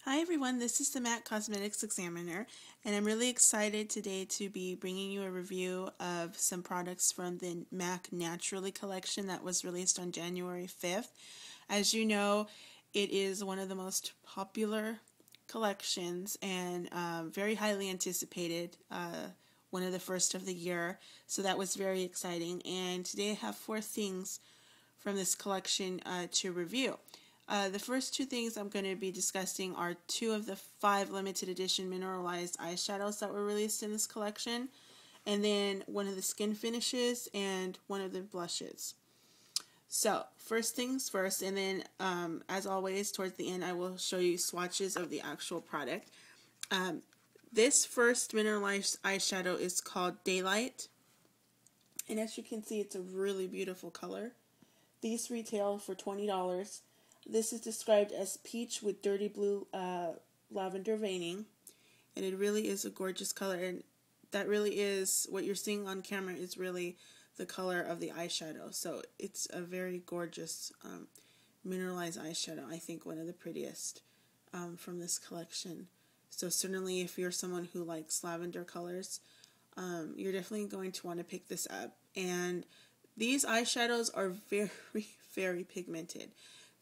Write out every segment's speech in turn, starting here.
Hi everyone, this is the MAC Cosmetics Examiner, and I'm really excited today to be bringing you a review of some products from the MAC Naturally collection that was released on January 5th. As you know, it is one of the most popular collections and very highly anticipated, one of the first of the year, so that was very exciting. And today I have 4 things from this collection to review. The first 2 things I'm going to be discussing are 2 of the 5 limited edition mineralized eyeshadows that were released in this collection, and then one of the skin finishes and one of the blushes. So, first things first, and then as always, towards the end, I will show you swatches of the actual product. This first mineralized eyeshadow is called Daylight, and as you can see, it's a really beautiful color. These retail for $20. This is described as peach with dirty blue lavender veining, and it really is a gorgeous color, and that really is what you're seeing on camera is really the color of the eyeshadow. So it's a very gorgeous mineralized eyeshadow. I think one of the prettiest from this collection. So certainly if you're someone who likes lavender colors, you're definitely going to want to pick this up. And these eyeshadows are very, very pigmented.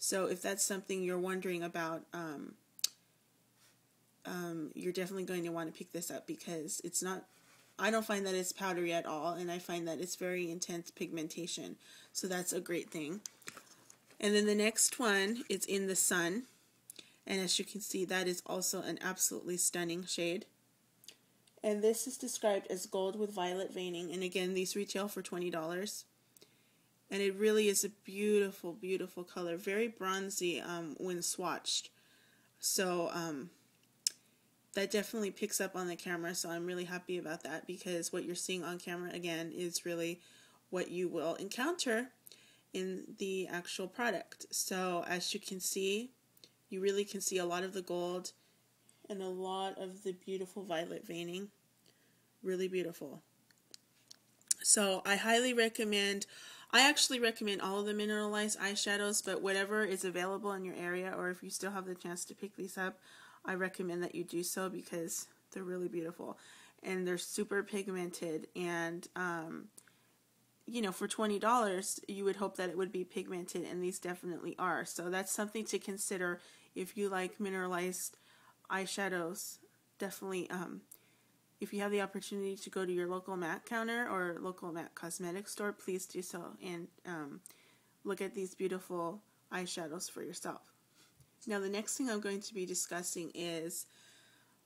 So if that's something you're wondering about, you're definitely going to want to pick this up because it's not, I don't find that it's powdery at all, and I find that it's very intense pigmentation. So that's a great thing. And then the next one is In the Sun. And as you can see, that is also an absolutely stunning shade. And this is described as gold with violet veining. And again, these retail for $20. And it really is a beautiful, beautiful color. Very bronzy when swatched. So that definitely picks up on the camera. So I'm really happy about that because what you're seeing on camera, again, is really what you will encounter in the actual product. So as you can see, you really can see a lot of the gold and a lot of the beautiful violet veining. Really beautiful. So I highly recommend, I actually recommend all of the mineralized eyeshadows, but whatever is available in your area, or if you still have the chance to pick these up, I recommend that you do so because they're really beautiful. And they're super pigmented, and you know, for $20, you would hope that it would be pigmented, and these definitely are. So that's something to consider if you like mineralized eyeshadows. Definitely, if you have the opportunity to go to your local MAC counter or local MAC cosmetic store, please do so and look at these beautiful eyeshadows for yourself. Now, the next thing I'm going to be discussing is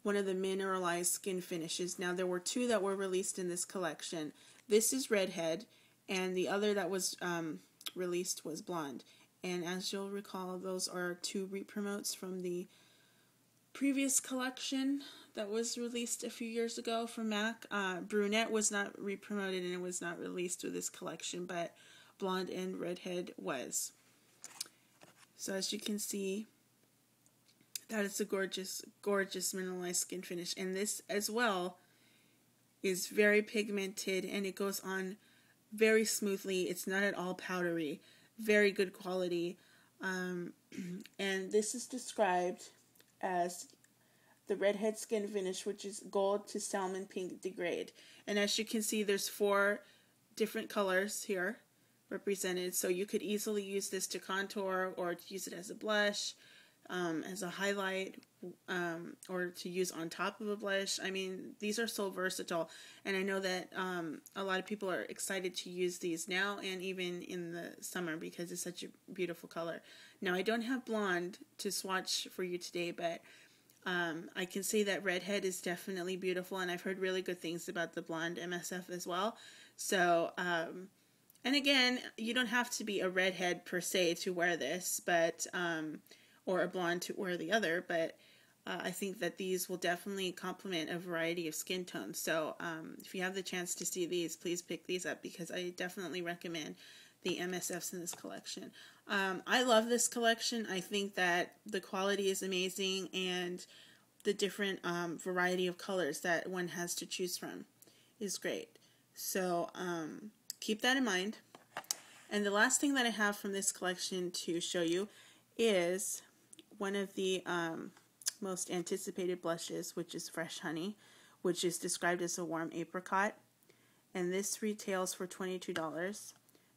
one of the mineralized skin finishes. Now, there were 2 that were released in this collection. This is Redhead, and the other that was released was Blonde. And as you'll recall, those are 2 re-promotes from the previous collection that was released a few years ago from MAC. Brunette was not re-promoted and it was not released with this collection, but Blonde and Redhead was. So as you can see, that is a gorgeous, gorgeous mineralized skin finish. And this as well is very pigmented and it goes on very smoothly. It's not at all powdery. Very good quality. And this is described as the Redhead skin finish, which is gold to salmon pink degrade. And as you can see, there's 4 different colors here represented. So you could easily use this to contour or to use it as a blush, as a highlight, or to use on top of a blush. I mean, these are so versatile. And I know that a lot of people are excited to use these now and even in the summer because it's such a beautiful color. Now, I don't have Blonde to swatch for you today, but I can say that Redhead is definitely beautiful, and I've heard really good things about the Blonde MSF as well. So, and again, you don't have to be a redhead per se to wear this, but or a blonde to wear the other, but I think that these will definitely complement a variety of skin tones. So if you have the chance to see these, please pick these up because I definitely recommend the MSFs in this collection. I love this collection. I think that the quality is amazing and the different variety of colors that one has to choose from is great. So keep that in mind. And the last thing that I have from this collection to show you is one of the most anticipated blushes, which is Fresh Honey, which is described as a warm apricot. And this retails for $22.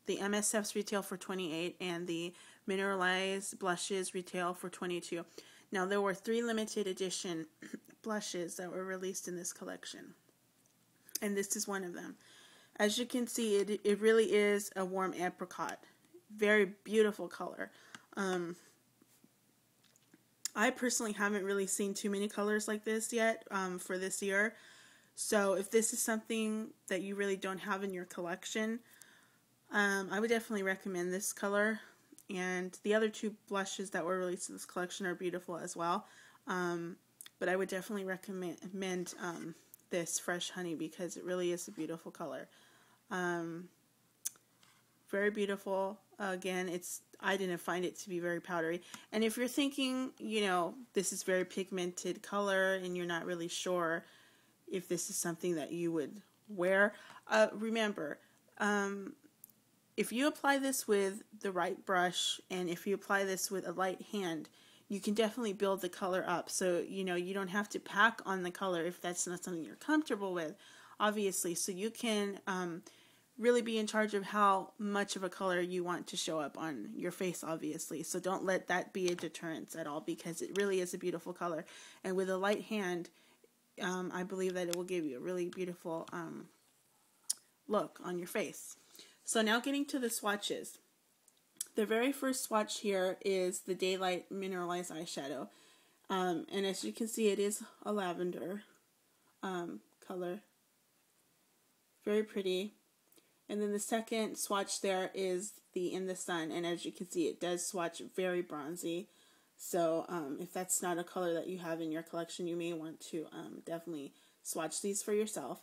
The MSFs retail for $28, and the mineralized blushes retail for $22. Now, there were 3 limited edition blushes that were released in this collection, and this is one of them. As you can see, it really is a warm apricot. Very beautiful color. I personally haven't really seen too many colors like this yet for this year. So if this is something that you really don't have in your collection, I would definitely recommend this color. And the other 2 blushes that were released in this collection are beautiful as well. But I would definitely recommend this Fresh Honey because it really is a beautiful color. Very beautiful. Again, I didn't find it to be very powdery. And if you're thinking, you know, this is very pigmented color and you're not really sure if this is something that you would wear, remember, if you apply this with the right brush and if you apply this with a light hand, you can definitely build the color up. So, you know, you don't have to pack on the color if that's not something you're comfortable with, obviously. So you can really be in charge of how much of a color you want to show up on your face, obviously. So don't let that be a deterrence at all because it really is a beautiful color. And with a light hand, I believe that it will give you a really beautiful look on your face. So now getting to the swatches. The very first swatch here is the Daylight Mineralized Eyeshadow. And as you can see, it is a lavender color. Very pretty. And then the second swatch there is the In the Sun. And as you can see, it does swatch very bronzy. So if that's not a color that you have in your collection, you may want to definitely swatch these for yourself.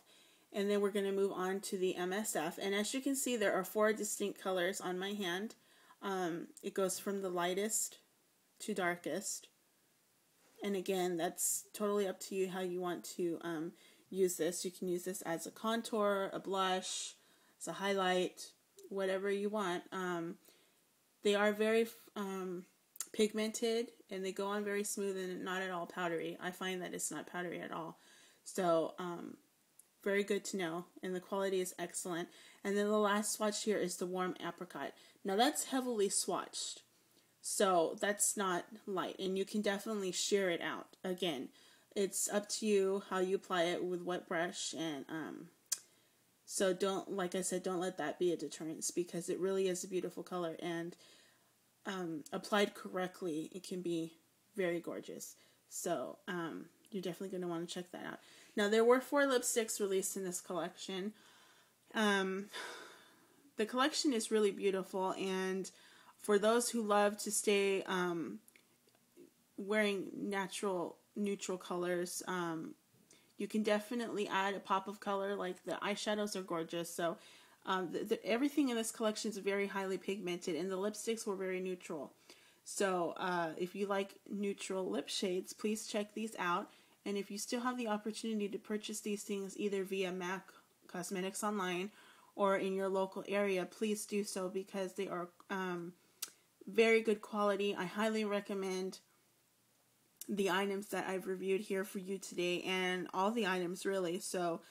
And then we're going to move on to the MSF. And as you can see, there are 4 distinct colors on my hand. It goes from the lightest to darkest. And again, that's totally up to you how you want to use this. You can use this as a contour, a blush, as a highlight, whatever you want. They are very pigmented and they go on very smooth and not at all powdery. I find that it's not powdery at all. So, very good to know, and the quality is excellent. And then the last swatch here is the Warm Apricot. Now that's heavily swatched, so that's not light, and you can definitely sheer it out. Again, it's up to you how you apply it with what brush, and so don't, like I said, don't let that be a deterrence because it really is a beautiful color, and applied correctly, it can be very gorgeous. So you're definitely going to want to check that out. Now, there were 4 lipsticks released in this collection. The collection is really beautiful, and for those who love to stay wearing neutral colors, you can definitely add a pop of color. Like, the eyeshadows are gorgeous, so everything in this collection is very highly pigmented, and the lipsticks were very neutral. So if you like neutral lip shades, please check these out. And if you still have the opportunity to purchase these things either via MAC Cosmetics online or in your local area, please do so because they are very good quality. I highly recommend the items that I've reviewed here for you today and all the items really. So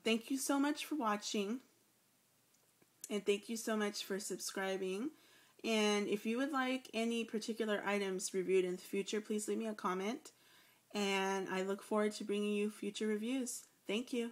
thank you so much for watching, and thank you so much for subscribing. And if you would like any particular items reviewed in the future, please leave me a comment. And I look forward to bringing you future reviews. Thank you.